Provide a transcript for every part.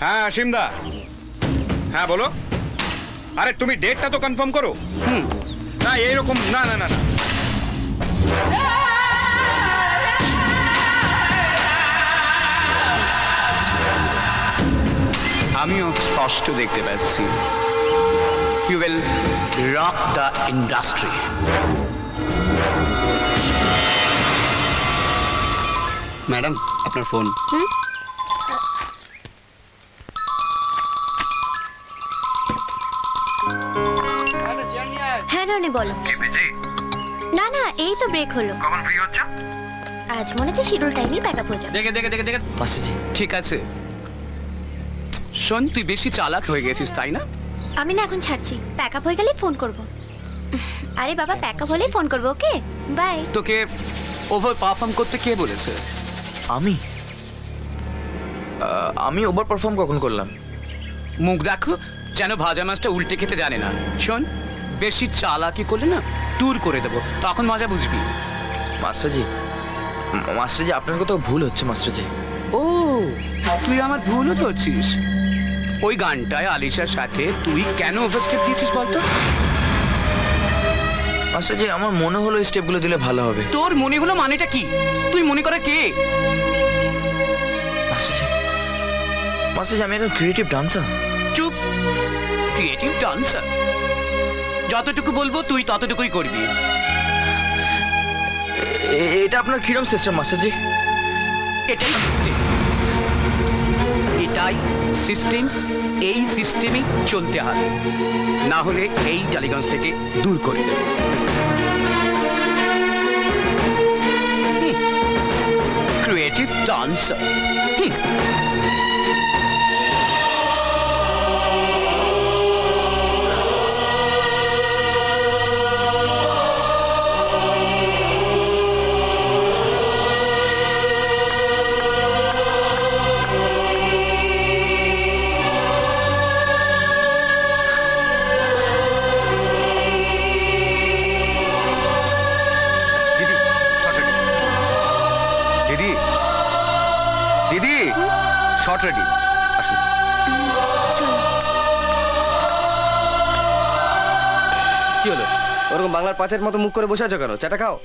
হ্যাঁ অসীমদা, হ্যাঁ বলো। আরে তুমি ডেটটা তো কনফার্ম করো। না এইরকম না না না না, আমিও স্পষ্ট দেখতে পাচ্ছি you will rock the industry. Madam আপনার ফোন। হ্যাঁ রনি বলো। না না এই তো ব্রেক হলো। আজ মনে হচ্ছে শিডিউল টাইমই প্যাক আপ হয়ে যাবে। দেখে মাসিজি ঠিক আছে। শোন, তুই বেশি চালাক হয়ে গেছিস তাই না? আমি না এখন ছাড়ছি, প্যাক আপ হয়ে গেলেই ফোন করব। আরে বাবা প্যাক আপ হলেই ফোন করব, ওকে বাই। তোকে ওভার পারফর্ম করতে কে বলেছে? আমি ওভার পারফর্ম কখন করলাম? মুখ দেখো, যেন ভাজা মাছটা উল্টে খেতে জানে না। শোন, বেশি চালাকি করলে না ট্যুর করে দেবো, তখন মজা বুঝবি। মাস্টারজি, মাস্টারজি আপনার কোথাও ভুল হচ্ছে মাস্টারজি। ও তুই আমার ভুলও ধরছিস? ওই গানটায় আলিশার সাথে তুই কেন ওভারস্টেপ দিয়েছিস বলতো? মাস্টারজি আমার মনে হলো এই স্টেপগুলো দিলে ভালো হবে। তোর মনে হলো মানেটা কি? তুই মনে করে কে? মাস্টারজি, মাস্টারজি আমি একটা ক্রিয়েটিভ ডান্সার। চুপ, ক্রিয়েটিভ ডান্সার? যতটুকু বলবো তুই ততটুকুই করবি। এটা আপনার কিরম সিস্টেম মাস্টারজি? এটাই সিস্টেম, এটাই সিস্টেম। এই সিস্টেমই চলতে হবে, না হলে এই টালিগঞ্জ থেকে দূর করে দেব। Creative dancer. দিদি দিদি শর্ট রেডি, আসুন। চলো। কি হলো? ওরকম বাংলার পাঁচের মতো মুখ করে বসে আছো কেন? চাটা খাও।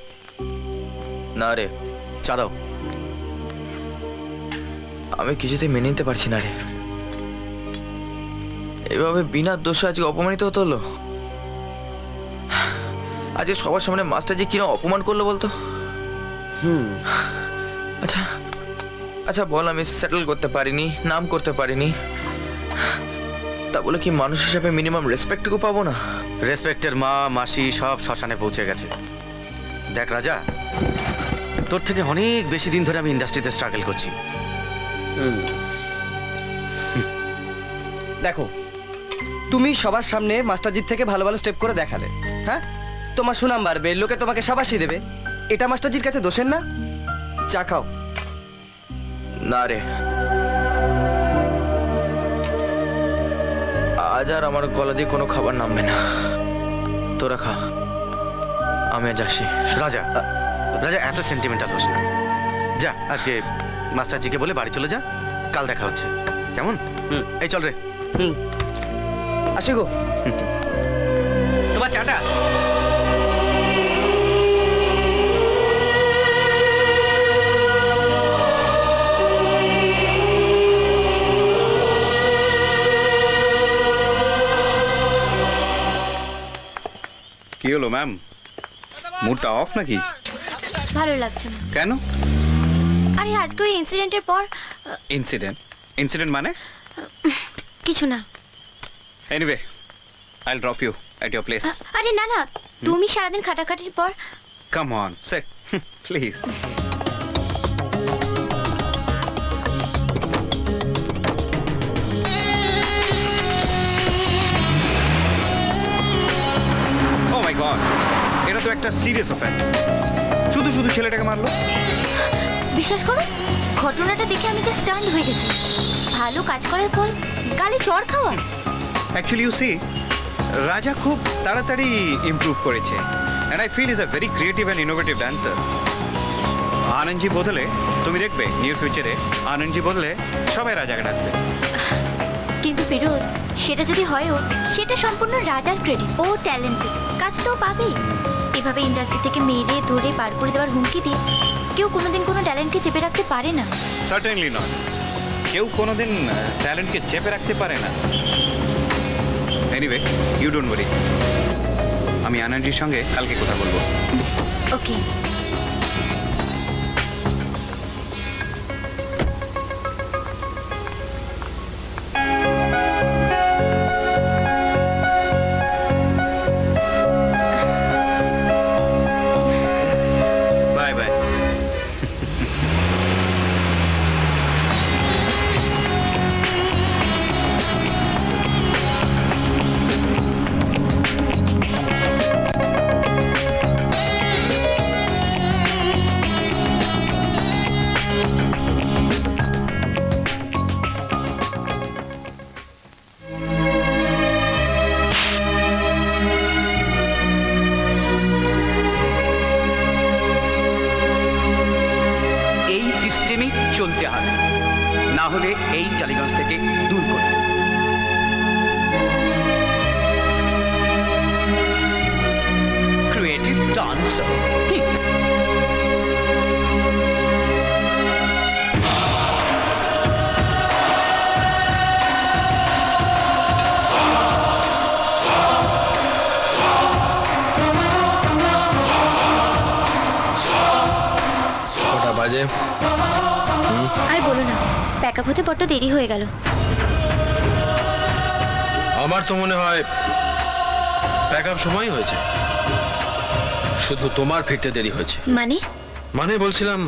না রে, চা দাও। আমি কিছুতেই মেনে নিতে পারছি না রে। এভাবে বিনা দোষে আজকে অপমানিত হতে হলো। আজকে সবার সামনে মাস্টারজি কিরম অপমান করলো বলতো? আচ্ছা আচ্ছা বল, আমি সেটেল করতে পারিনি, নাম করতে পারিনি, তা বলে কি মানুষ হিসাবে মিনিমাম রেসপেক্টটুকু পাবো না? রেসপেক্টের মা মাসি সব শ্মশানে পৌঁছে গেছে। দেখ রাজা, তোর থেকে অনেক বেশি দিন ধরে আমি ইন্ডাস্ট্রিতে স্ট্রাগল করছি। দেখো, তুমি সবার সামনে মাস্টারজির থেকে ভালো ভালো স্টেপ করে দেখালে, হ্যাঁ? তোমার সুনাম বাড়বে, লোকে তোমাকে শাবাশি দেবে। এটা মাস্টারজির কাছে দোষের না? চা খাও। না রে, আজ আর আমার গলা দিয়ে কোনো খাবার নামবে না। তোরা খা, আমি আজ আসি। রাজা, রাজা এত সেন্টিমেন্টাল হোস না। যা, আজকে মাস্টারজিকে বলে বাড়ি চলে যা, কাল দেখা হচ্ছে, কেমন? এই চল রে। আসি গো। তোমার চাটা। কি হলো ম্যাম, মুডটা অফ নাকি? ভালো লাগছে না। কেন? আরে আজকে ওই ইনসিডেন্টের পর ইনসিডেন্ট? ইনসিডেন্ট মানে? কিছু না। Anyway, I will drop you at your place. আরে না না, তুমি সারাদিন খাটাখাটির পর। Come on, sit please. Oh my god, এটা তো একটা সিরিয়াস অফেন্স। শুধু শুধু ছেলেটাকে মারলো। বিশ্বাস করো, ঘটনাটা দেখে আমি জাস্ট স্টান্ড হয়ে গেছি। ভালো কাজ করার ফল গালে চড় খাওয়া। অ্যাকচুয়ালি ইউ সি, রাজা খুব তাড়াতাড়ি ইমপ্রুভ করেছে, and I feel is a very creative and innovative dancer. Anandji বদলে তুমি দেখবে নিয়ার ফিউচারে আনন্দজি বদলে সবাই রাজাকে ডাকবে। কিন্তু ফিরোজ, সেটা যদি হয়ও, সেটা সম্পূর্ণ রাজার ক্রেডিট। ও ট্যালেন্টেড, কাজ তো পাবেই। এভাবে ইন্ডাস্ট্রি থেকে মেরে ধরে পার করে দেওয়ার হুমকি দিয়ে কেউ কোনোদিন কোনো ট্যালেন্টকে চেপে রাখতে পারে না। সার্টেনলি নয়, কেউ কোনোদিন ট্যালেন্টকে চেপে রাখতে পারে না। এনিওয়ে, ইউ ডোন্ট ওয়ারি, আমি আনন্দজির সঙ্গে কালকে কথা বলবো। ওকে। Bye bye. এই সিস্টেমই চলতে হবে, না হলে এই টালিগঞ্জ থেকে দূর করতে। Creative dancer. কটা বাজে? আর বলো না, প্যাকআপ হতে বড্ড দেরি হয়ে গেল। আমার তো মনে হয় প্যাকআপ সময় হয়েছে, শুধু তোমার ফিরতে দেরি হয়েছে। মানে বলছিলাম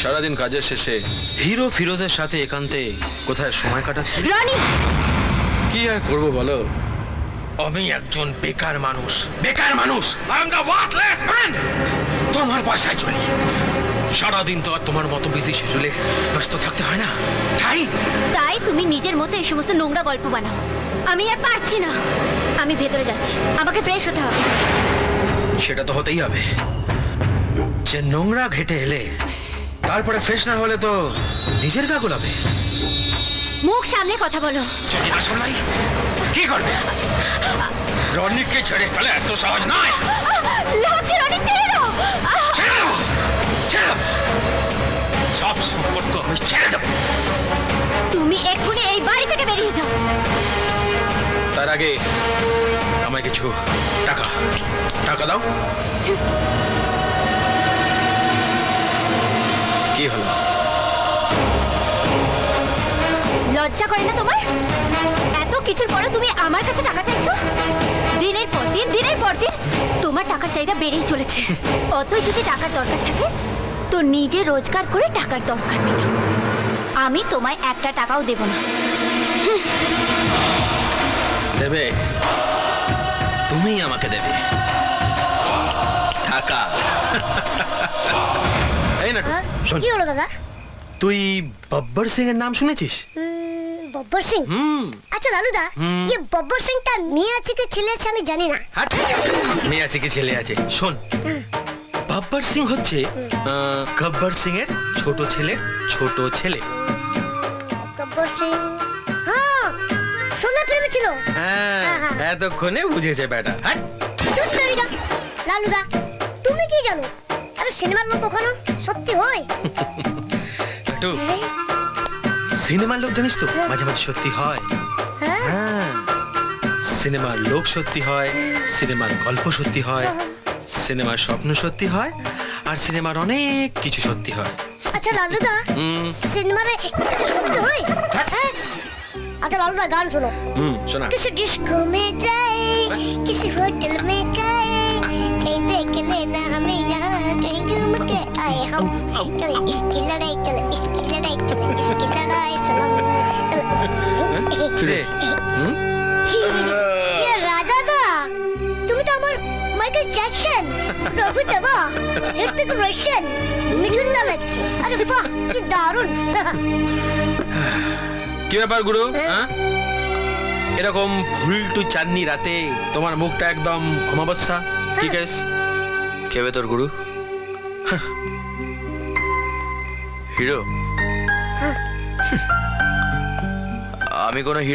সারাদিন কাজের শেষে হিরো ফিরোজের সাথে একান্তে কোথায় সময় কাটাচ্ছি। রনি! কি আর করবো বলো, আমি একজন বেকার মানুষ। I am the worthless man. তোমার বাসায় চলি, সারাদিন তো আর তোমার মতো বিজি শিডিউলে ব্যস্ত থাকতে হয় না, তাই তুমি নিজের মতো এই সমস্ত নোংরা গল্প বানাও। আমি আর পারছি না, আমি ভেতরে যাচ্ছি, আমাকে ফ্রেশ হতে হবে। সেটা তো হতেই হবে। যে নোংরা ঘেটে এলে তারপরে ফ্রেশ না হলে তো নিজের গা গোলাবে। মুখ সামনে কথা বলো। যদি না সামলাই কি করবে? রনিককে ছেড়ে ফেলে এত সহজ নয়। লাকি রনি, ছেড়ে দাও। ছেড়ে দেবো, ছেড়ে দেবো, সব সম্পর্ক আমি ছেড়ে দেবো। তুমি এক্ষুনি এই বাড়ি থেকে বেরিয়ে যাও। তার আগে আমায় কিছু টাকা দাও। কি হলো? লজ্জা করে না তোমার? এত কিছুর পরে তুমি আমার কাছে টাকা চাইছো? দিনের পর দিন তোমার টাকার চাহিদা বেড়েই চলেছে। অতই যদি টাকার দরকার থাকে তো নিজে রোজগার করে টাকার দরকার মেটাও। আমি তোমায় একটা টাকাও দেব না। দেবে, তুমি আমাকে দেবে টাকা। এই না, শোন, কি হলো দাদা? তুই বব্বর সিং এর নাম শুনেছিস? বব্বর সিং? আচ্ছা লালুদা, ये बब्बर सिंह का মেয়ে আছে কি ছেলে আছে আমি জানি না। হাট, মেয়ে আছে কি ছেলে আছে? শোন, বব্বর সিং হচ্ছে গব্বর সিং এর ছোট ছেলে। বব্বর সিং, হ্যাঁ সোনা প্রেমে ছিল। হ্যাঁ, এতক্ষণে বুঝেছে বেটা। হাট, ধুর তেরিকা। লালুদা তুমি কি জানো? আরে সিনেমার লোক কখনো সত্যি হয়? একটু সিনেমার লোক জানিস তো মাঝে মাঝে সত্যি হয়। হ্যাঁ, হ্যাঁ, সিনেমার লোক সত্যি হয়, সিনেমার গল্প সত্যি হয়, সিনেমার স্বপ্ন সত্যি হয়, আর সিনেমার অনেক কিছু সত্যি হয়। আচ্ছা লালুদা, সিনেমারে সত্যি হয়? হ্যাঁ। আচ্ছা লালুদা গান শোনো। শোনা। किसी डिस्को में जाए, किसी होटल में जाए, कहीं देख लेना हमें यहाँ, कहीं घूम के आए हम। चले इसकी लड़ाई, चले इसकी लड़ाई, चले इसकी लड़ाई सनम। কিরে? ये राजा दा, তুমি তো আমার মাইকেল জ্যাকসন, প্রভু দেবা, হৃতিক রোশন, মিঠুন দা লাগছে। আরে বাহ, কি দারুণ। কি ব্যাপার গুরু? হ্যাঁ, এরকম ভুলটু চাঁদনি রাতে তোমার মুখটা একদম অমাবস্যা। ঠিক আছে, কেবে তোর গুরু? হিরো আমি কোনো হিরো